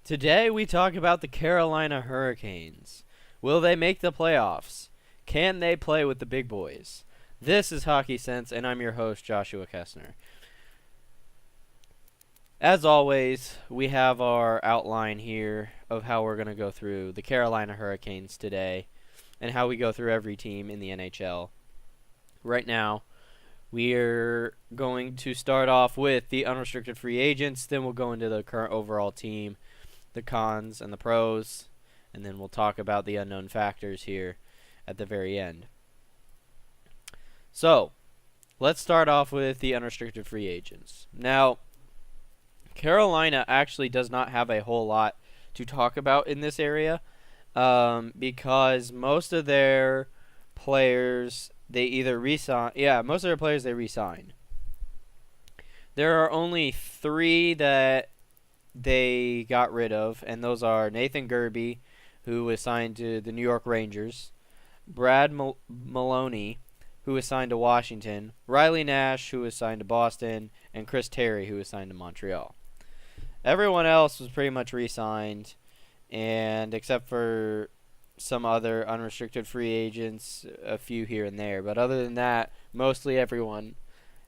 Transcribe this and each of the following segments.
Today we talk about the Carolina Hurricanes. Will they make the playoffs? Can they play with the big boys? This is Hockey Sense, and I'm your host, Joshua Kessner. As always, we have our outline here of how we're going to go through the Carolina Hurricanes today and how we go through every team in the NHL. Right now, we're going to start off with the unrestricted free agents, then we'll go into the current overall team, the cons and the pros, and then we'll talk about the unknown factors here at the very end. So, let's start off with the unrestricted free agents. Now, Carolina actually does not have a whole lot to talk about in this area because most of their players they either re-sign. Yeah, most of their players they re-sign. There are only 3 that they got rid of, and those are Nathan Gerbe, who was signed to the New York Rangers, Brad Maloney, who was signed to Washington, Riley Nash, who was signed to Boston, and Chris Terry, who was signed to Montreal. Everyone else was pretty much re-signed, and except for some other unrestricted free agents, a few here and there. But other than that, mostly everyone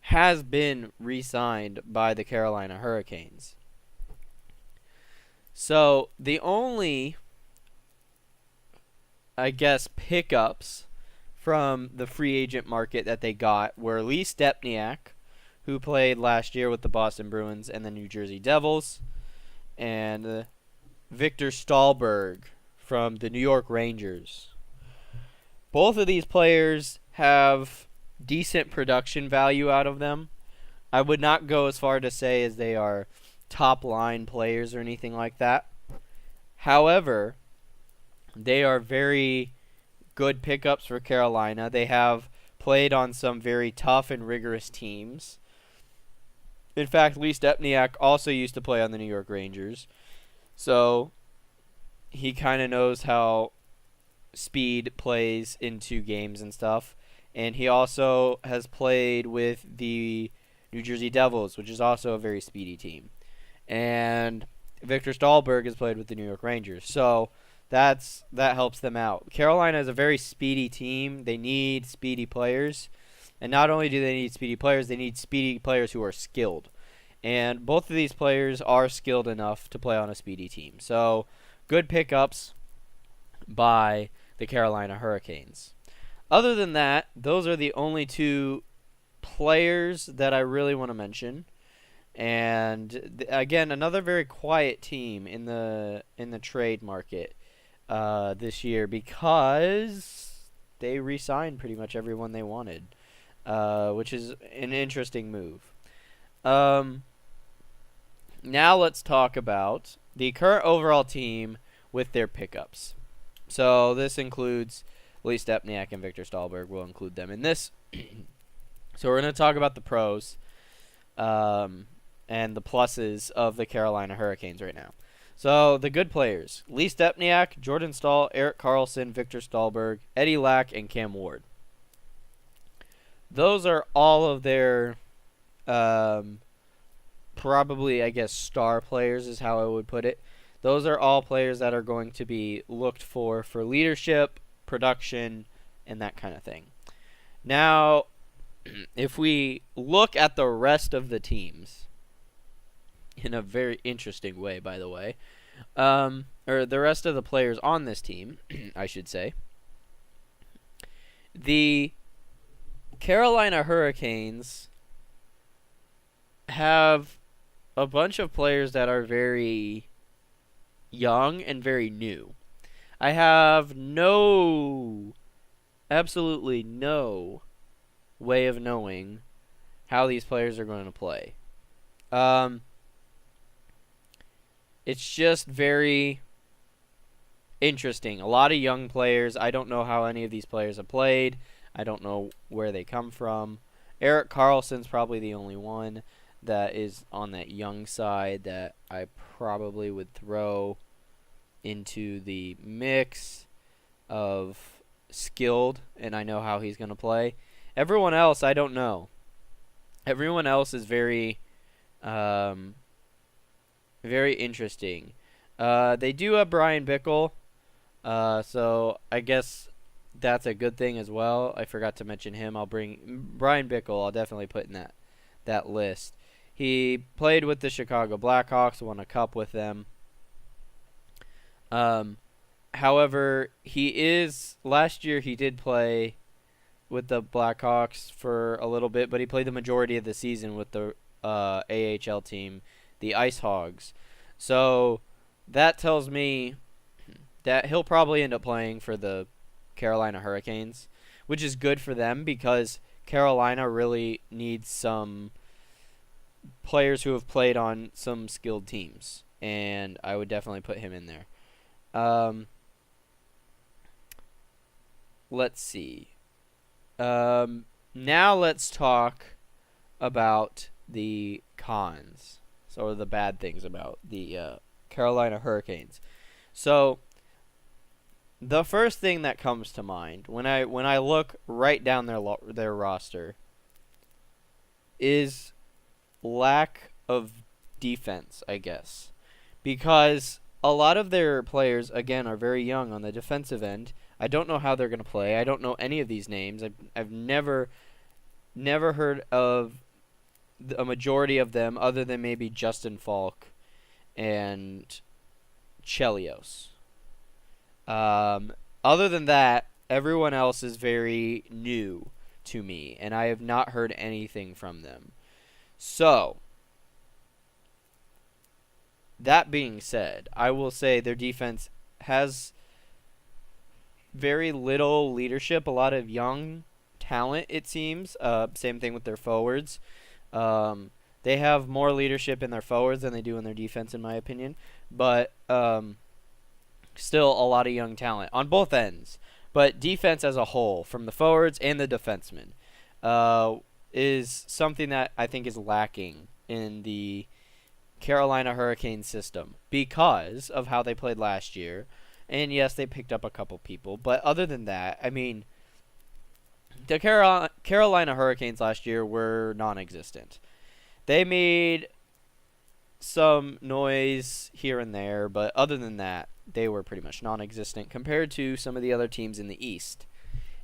has been re-signed by the Carolina Hurricanes. So the only, I guess, pickups from the free agent market that they got were Lee Stempniak, who played last year with the Boston Bruins and the New Jersey Devils, and Victor Stahlberg from the New York Rangers. Both of these players have decent production value out of them. I would not go as far to say as they are top-line players or anything like that. However, they are very good pickups for Carolina. They have played on some very tough and rigorous teams. In fact, Lee Stempniak also used to play on the New York Rangers. So he kind of knows how speed plays into games and stuff. And he also has played with the New Jersey Devils, which is also a very speedy team. And Victor Stahlberg has played with the New York Rangers. So that helps them out. Carolina is a very speedy team. They need speedy players. And not only do they need speedy players, they need speedy players who are skilled. And both of these players are skilled enough to play on a speedy team. So good pickups by the Carolina Hurricanes. Other than that, those are the only 2 players that I really want to mention. And again, another very quiet team in the trade market this year because they re-signed pretty much everyone they wanted, which is an interesting move. Now let's talk about the current overall team with their pickups. So this includes Lee Stempniak and Victor Stahlberg. We'll include them in this. So we're going to talk about the pros and the pluses of the Carolina Hurricanes right now. So the good players: Lee Stempniak, Jordan Staal, Erik Karlsson, Victor Stahlberg, Eddie Lack, and Cam Ward. Those are all of their probably, I guess, star players is how I would put it. Those are all players that are going to be looked for leadership, production, and that kind of thing. Now, if we look at the rest of the teams, in a very interesting way, by the way, or the rest of the players on this team, I should say, the Carolina Hurricanes have a bunch of players that are very young and very new. I have absolutely no way of knowing how these players are going to play. It's just very interesting. A lot of young players. I don't know how any of these players have played. I don't know where they come from. Erik Karlsson's probably the only one that is on that young side that I probably would throw into the mix of skilled, and I know how he's going to play. Everyone else, I don't know. Everyone else is very very interesting. They do have Brian Bickle, so I guess that's a good thing as well. I forgot to mention him. I'll bring Brian Bickle. I'll definitely put in that list. He played with the Chicago Blackhawks, won a cup with them. However, last year he did play with the Blackhawks for a little bit, but he played the majority of the season with the AHL team, the Ice Hogs. So that tells me that he'll probably end up playing for the Carolina Hurricanes, which is good for them because Carolina really needs some players who have played on some skilled teams, and I would definitely put him in there. Let's see. Now let's talk about the cons, so the bad things about the Carolina Hurricanes. So the first thing that comes to mind when I look right down their roster is lack of defense, I guess, because a lot of their players again are very young on the defensive end. I don't know how they're going to play. I don't know any of these names. I've never heard of a majority of them other than maybe Justin Falk and Chelios. Other than that, everyone else is very new to me, and I have not heard anything from them. So, that being said, I will say their defense has very little leadership, a lot of young talent, it seems. Same thing with their forwards. They have more leadership in their forwards than they do in their defense, in my opinion. But still a lot of young talent on both ends. But defense as a whole, from the forwards and the defensemen, is something that I think is lacking in the Carolina Hurricanes system because of how they played last year. And yes, they picked up a couple people. But other than that, I mean, the Carolina Hurricanes last year were non-existent. They made some noise here and there, but other than that, they were pretty much non-existent compared to some of the other teams in the East.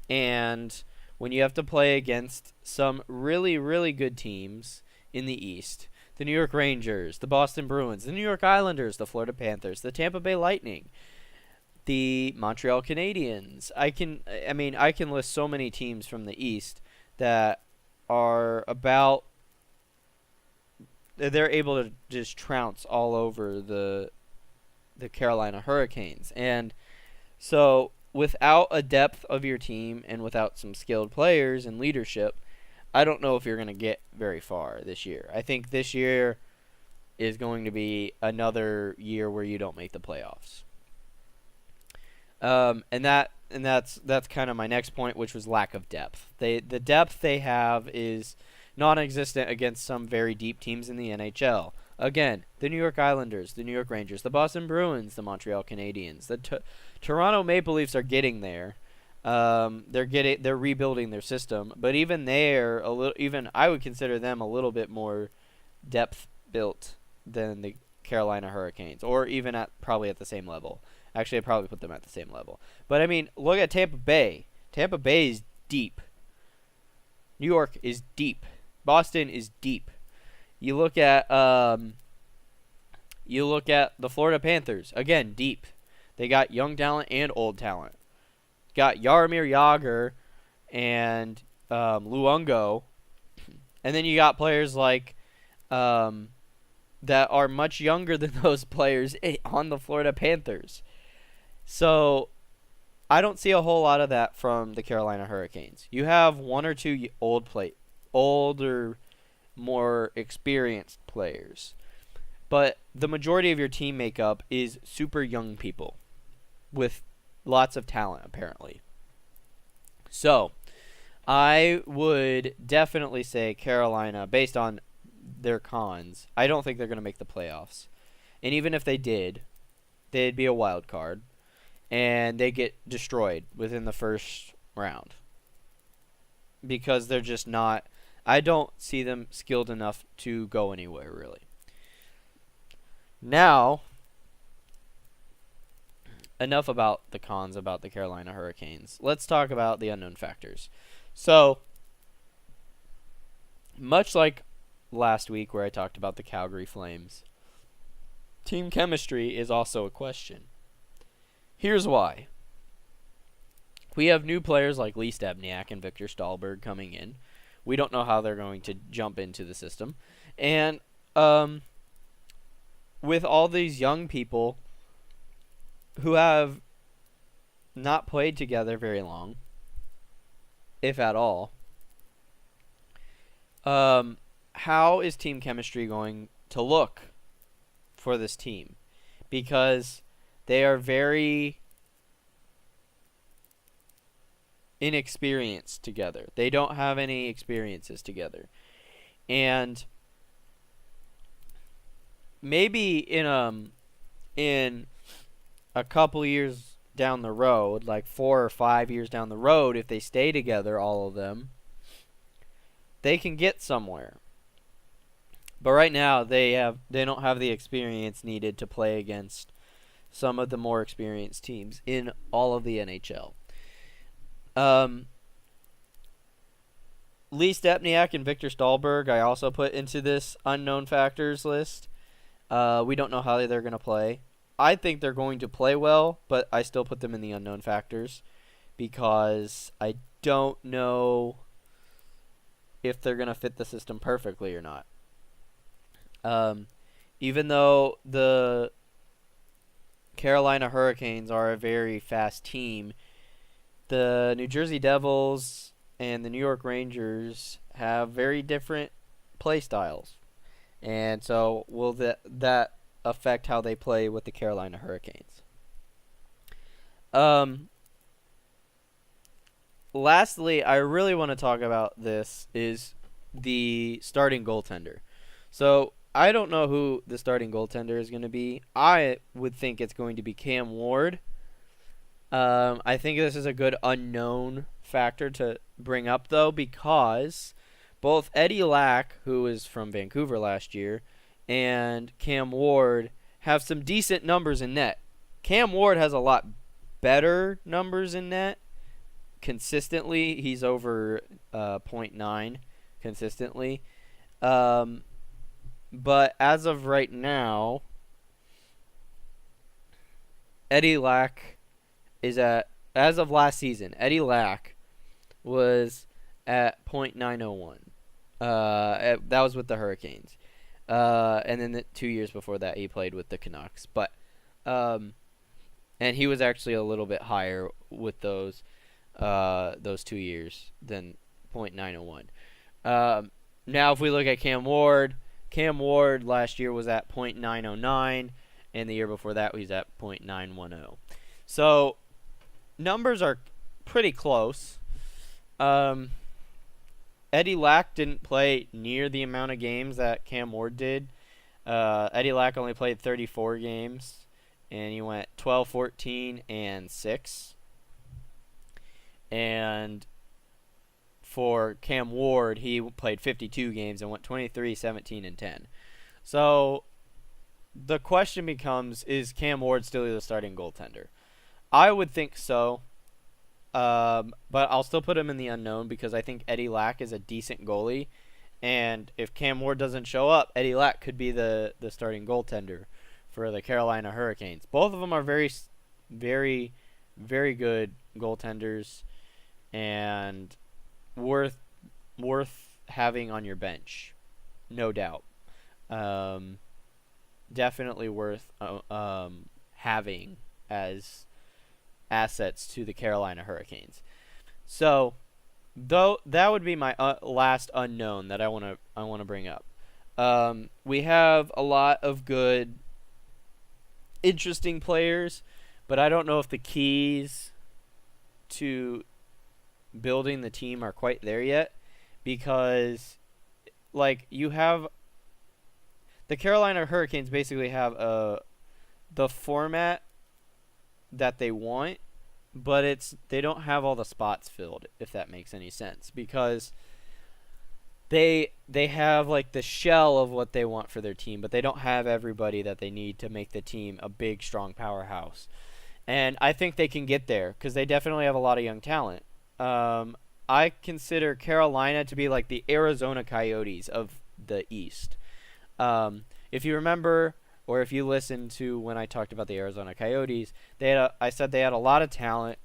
And when you have to play against some really, really good teams in the East, the New York Rangers, the Boston Bruins, the New York Islanders, the Florida Panthers, the Tampa Bay Lightning, the Montreal Canadiens. I can list so many teams from the East that are they're able to just trounce all over the Carolina Hurricanes. And so without a depth of your team and without some skilled players and leadership, I don't know if you're going to get very far this year. I think this year is going to be another year where you don't make the playoffs. And that's kind of my next point, which was lack of depth. The depth they have is non-existent against some very deep teams in the NHL. Again, the New York Islanders, the New York Rangers, the Boston Bruins, the Montreal Canadiens, the Toronto Maple Leafs are getting there. They're rebuilding their system, but even I would consider them a little bit more depth built than the Carolina Hurricanes, or even probably at the same level. Actually, I'd probably put them at the same level. But I mean, look at Tampa Bay. Tampa Bay is deep. New York is deep. Boston is deep. You look at the Florida Panthers, again, deep. They got young talent and old talent. Got Jaromir Jagr and Luongo, and then you got players like that are much younger than those players on the Florida Panthers. So I don't see a whole lot of that from the Carolina Hurricanes. You have one or two older, more experienced players, but the majority of your team makeup is super young people with lots of talent, apparently. So I would definitely say Carolina, based on their cons, I don't think they're going to make the playoffs. And even if they did, they'd be a wild card, and they get destroyed within the first round because they're just not. I don't see them skilled enough to go anywhere, really. Now, enough about the cons about the Carolina Hurricanes. Let's talk about the unknown factors. So, much like last week where I talked about the Calgary Flames, team chemistry is also a question. Here's why. We have new players like Lee Stempniak and Victor Stahlberg coming in. We don't know how they're going to jump into the system. And with all these young people who have not played together very long, if at all, how is team chemistry going to look for this team? Because they are very inexperienced together. They don't have any experiences together. And maybe in a couple years down the road, like 4 or 5 years down the road, if they stay together, all of them, they can get somewhere. But right now, they don't have the experience needed to play against some of the more experienced teams in all of the NHL. Lee Stempniak and Victor Stahlberg I also put into this unknown factors list. We don't know how they're going to play. I think they're going to play well, but I still put them in the unknown factors because I don't know if they're going to fit the system perfectly or not. Even though the Carolina Hurricanes are a very fast team, the New Jersey Devils and the New York Rangers have very different play styles. And so will that affect how they play with the Carolina Hurricanes? Lastly, I really want to talk about this is the starting goaltender. So I don't know who the starting goaltender is going to be. I would think it's going to be Cam Ward. I think this is a good unknown factor to bring up, though, because both Eddie Lack, who is from Vancouver last year, and Cam Ward have some decent numbers in net. Cam Ward has a lot better numbers in net consistently. He's over .9 consistently. But as of right now, Eddie Lack is at, as of last season, Eddie Lack was at .901. That was with the Hurricanes. And then 2 years before that, he played with the Canucks. But, and he was actually a little bit higher with those 2 years than .901. Now, if we look at Cam Ward last year was at .909, and the year before that, he was at .910. So, numbers are pretty close. Eddie Lack didn't play near the amount of games that Cam Ward did. Eddie Lack only played 34 games, and he went 12, 14, and 6. And for Cam Ward, he played 52 games and went 23, 17, and 10. So the question becomes, is Cam Ward still the starting goaltender? I would think so. But I'll still put him in the unknown because I think Eddie Lack is a decent goalie. And if Cam Ward doesn't show up, Eddie Lack could be the starting goaltender for the Carolina Hurricanes. Both of them are very, very, very good goaltenders and worth having on your bench, no doubt. Definitely worth having as assets to the Carolina Hurricanes. So, though that would be my last unknown that I want to bring up. We have a lot of good, interesting players, but I don't know if the keys to building the team are quite there yet, because like you have the Carolina Hurricanes basically have the format that they want, but they don't have all the spots filled, if that makes any sense, because they have like the shell of what they want for their team, but they don't have everybody that they need to make the team a big, strong powerhouse. And I think they can get there because they definitely have a lot of young talent. I consider Carolina to be like the Arizona Coyotes of the East. If you remember, or if you listened to when I talked about the Arizona Coyotes, I said they had a lot of talent,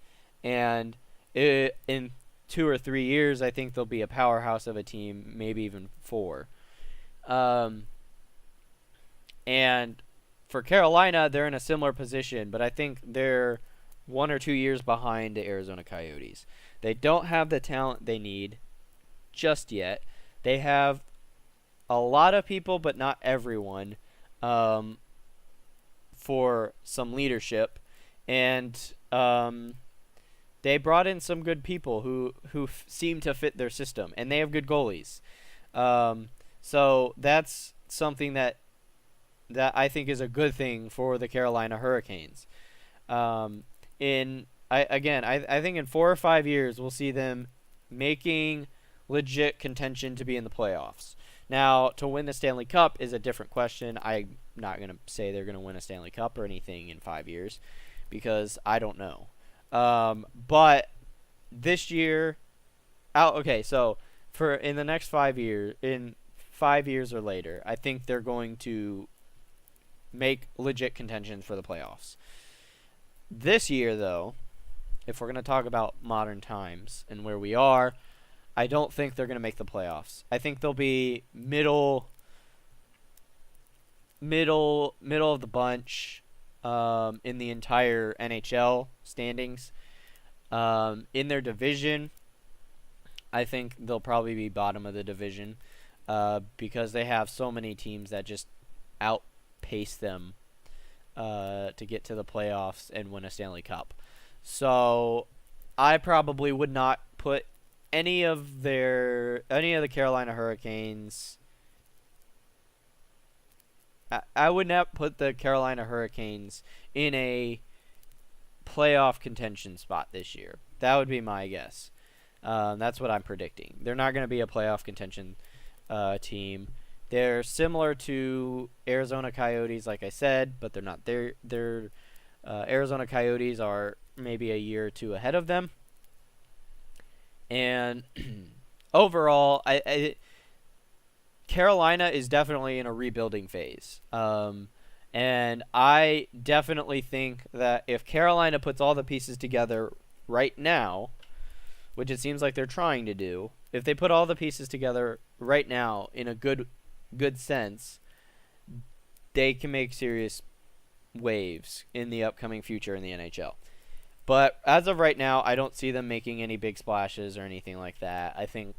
and in 2 or 3 years, I think they'll be a powerhouse of a team, maybe even 4. And for Carolina, they're in a similar position, but I think they're 1 or 2 years behind the Arizona Coyotes. They don't have the talent they need just yet. They have a lot of people, but not everyone, for some leadership. And they brought in some good people who seem to fit their system, and they have good goalies. So that's something that I think is a good thing for the Carolina Hurricanes. I think in 4 or 5 years we'll see them making legit contention to be in the playoffs. Now, to win the Stanley Cup is a different question. I'm not going to say they're going to win a Stanley Cup or anything in 5 years because I don't know. But this year, so in the next 5 years, in 5 years or later, I think they're going to make legit contention for the playoffs. This year, though, if we're going to talk about modern times and where we are, I don't think they're going to make the playoffs. I think they'll be middle of the bunch in the entire NHL standings. In their division, I think they'll probably be bottom of the division because they have so many teams that just outpace them to get to the playoffs and win a Stanley Cup. So I probably would not put any of the Carolina Hurricanes. I would not put the Carolina Hurricanes in a playoff contention spot this year. That would be my guess. That's what I'm predicting. They're not going to be a playoff contention team. They're similar to Arizona Coyotes, like I said, but they're not. Arizona Coyotes are maybe a year or two ahead of them. And overall, Carolina is definitely in a rebuilding phase. And I definitely think that if Carolina puts all the pieces together right now, which it seems like they're trying to do, if they put all the pieces together right now in a good sense, they can make serious waves in the upcoming future in the NHL. But as of right now, I don't see them making any big splashes or anything like that. I think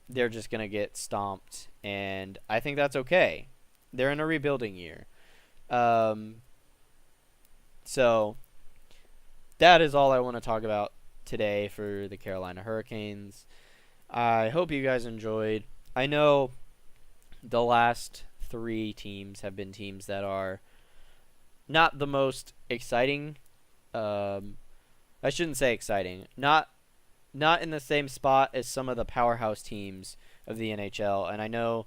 they're just going to get stomped, and I think that's okay. They're in a rebuilding year. So that is all I want to talk about today for the Carolina Hurricanes. I hope you guys enjoyed. I know the last 3 teams have been teams that are not the most exciting. I shouldn't say exciting. Not in the same spot as some of the powerhouse teams of the NHL. And I know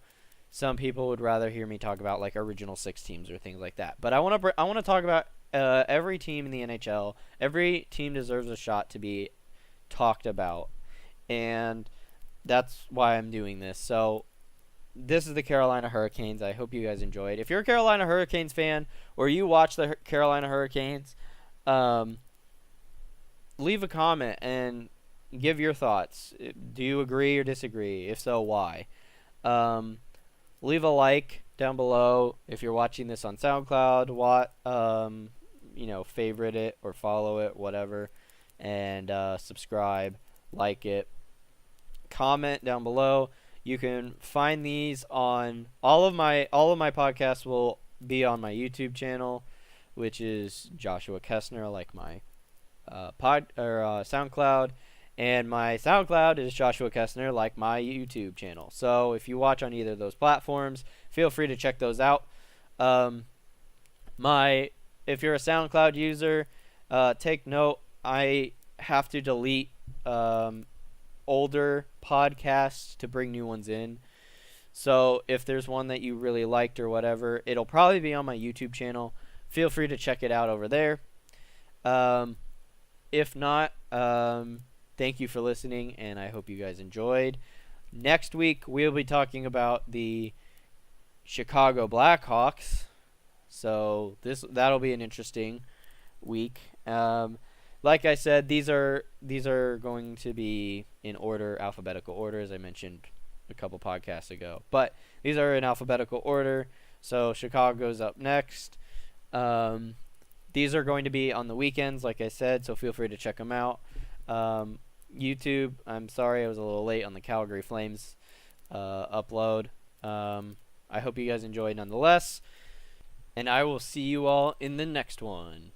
some people would rather hear me talk about like original 6 teams or things like that. But I want to talk about every team in the NHL. Every team deserves a shot to be talked about, and that's why I'm doing this. So this is the Carolina Hurricanes. I hope you guys enjoyed. If you're a Carolina Hurricanes fan or you watch the Carolina Hurricanes, leave a comment and give your thoughts. Do you agree or disagree? If so, why? Leave a like down below if you're watching this on SoundCloud. Favorite it or follow it, whatever, and subscribe, like it, comment down below. You can find these on all of my podcasts will be on my YouTube channel, which is Joshua Kessner, like my SoundCloud, and my SoundCloud is Joshua Kessner, like my YouTube channel. So if you watch on either of those platforms, feel free to check those out. If you're a SoundCloud user, take note. I have to delete older podcasts to bring new ones in. So if there's one that you really liked or whatever, it'll probably be on my YouTube channel. Feel free to check it out over there. Um, if not, thank you for listening, and I hope you guys enjoyed. Next week, we'll be talking about the Chicago Blackhawks. So that'll be an interesting week. Like I said, these are going to be in order, alphabetical order, as I mentioned a couple podcasts ago. But these are in alphabetical order. So Chicago's up next. These are going to be on the weekends, like I said, so feel free to check them out. YouTube, I'm sorry I was a little late on the Calgary Flames upload. I hope you guys enjoyed nonetheless. And I will see you all in the next one.